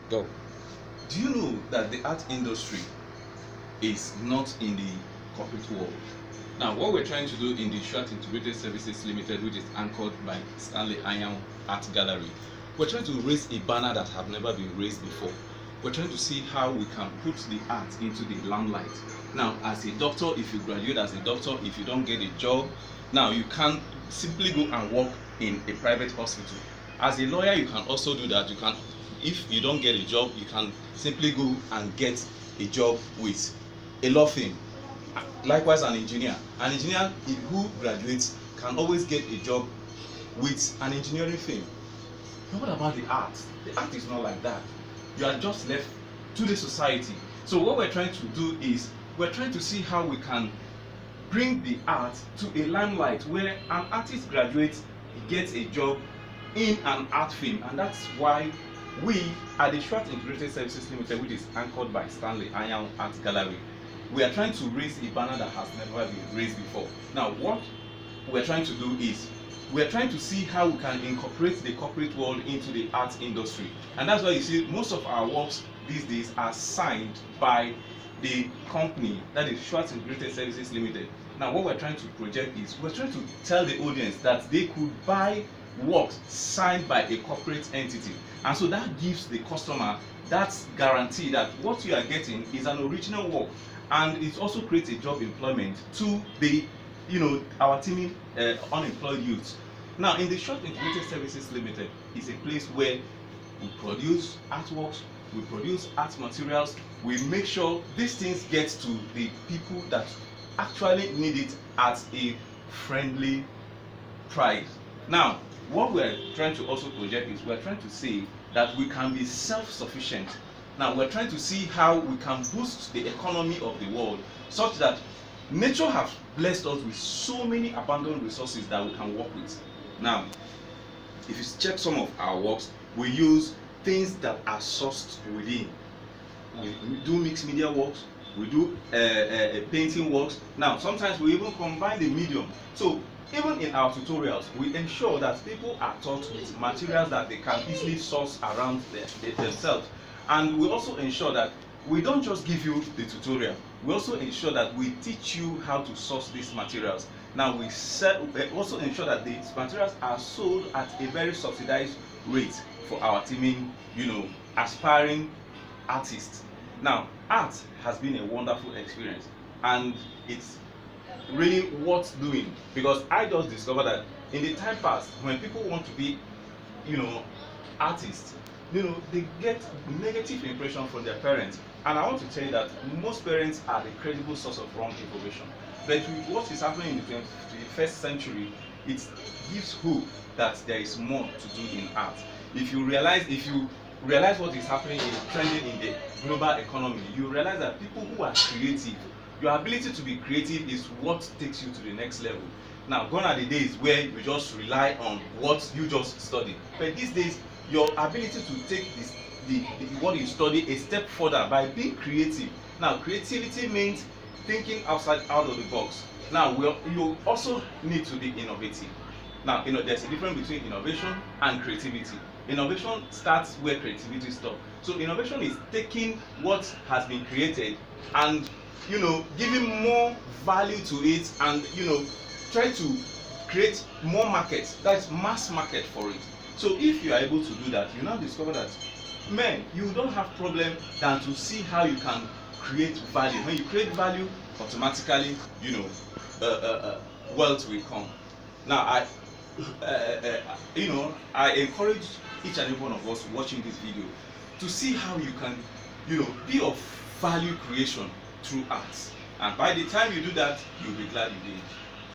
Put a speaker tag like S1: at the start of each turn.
S1: Go.
S2: Do you know that the art industry is not in the corporate world? Now, what we're trying to do in the Short Integrated Services Limited, which is anchored by Stanley Art Gallery, we're trying to raise a banner that have never been raised before. We're trying to see how we can put the art into the limelight. Now, as a doctor, if you graduate as a doctor, if you don't get a job, now you can't simply go and work in a private hospital. As a lawyer, you can also do that. You can, if you don't get a job, you can simply go and get a job with a law firm. Likewise, an engineer who graduates can always get a job with an engineering firm. But what about the art? The art is not like that. You are just left to the society. So what we're trying to do is we're trying to see how we can bring the art to a limelight where an artist graduates, gets a job in an art firm, and that's why we at the Short Integrated Services Limited, which is anchored by Stanley Art Gallery, we are trying to raise a banner that has never been raised before. Now, what we're trying to do is we're trying to see how we can incorporate the corporate world into the art industry, and that's why you see most of our works these days are signed by the company, that is Short Integrated Services Limited. Now, what we're trying to project is we're trying to tell the audience that they could buy works signed by a corporate entity, and so that gives the customer that guarantee that what you are getting is an original work, and it also creates a job employment to the our teaming unemployed youths. Now, in the Short Integrated Services Limited is a place where we produce artworks, we produce art materials, we make sure these things get to the people that actually need it at a friendly price. Now, what we're trying to also project is we're trying to say that we can be self-sufficient. Now, we're trying to see how we can boost the economy of the world such that nature has blessed us with so many abundant resources that we can work with. Now, if you check some of our works, we use things that are sourced within. We do mixed media works, we do painting works. Now, sometimes we even combine the medium. So, even in our tutorials, we ensure that people are taught with materials that they can easily source around themselves. And we also ensure that we don't just give you the tutorial, we also ensure that we teach you how to source these materials. Now, we also ensure that these materials are sold at a very subsidized rate for our teaming, aspiring artists. Now, art has been a wonderful experience, and it's really worth doing, because I just discovered that in the time past, when people want to be, artists, they get negative impression from their parents. And I want to tell you that most parents are the credible source of wrong information. But with what is happening in the 21st century, it gives hope that there is more to do in art. If you realize what is happening trending in the global economy, you realize that people who are creative, your ability to be creative is what takes you to the next level. Now, gone are the days where you just rely on what you just studied. But these days, your ability to take what you study a step further by being creative. Now, creativity means thinking out of the box. Now, you also need to be innovative. Now, there's a difference between innovation and creativity. Innovation starts where creativity stops. So innovation is taking what has been created and giving more value to it, and try to create more markets, that's mass market for it. So if you are able to do that, you now discover that you don't have problem than to see how you can create value. When you create value, automatically wealth will come. Now, I encourage each and every one of us watching this video to see how you can be of value creation through art, and by the time you do that, you'll be glad you did.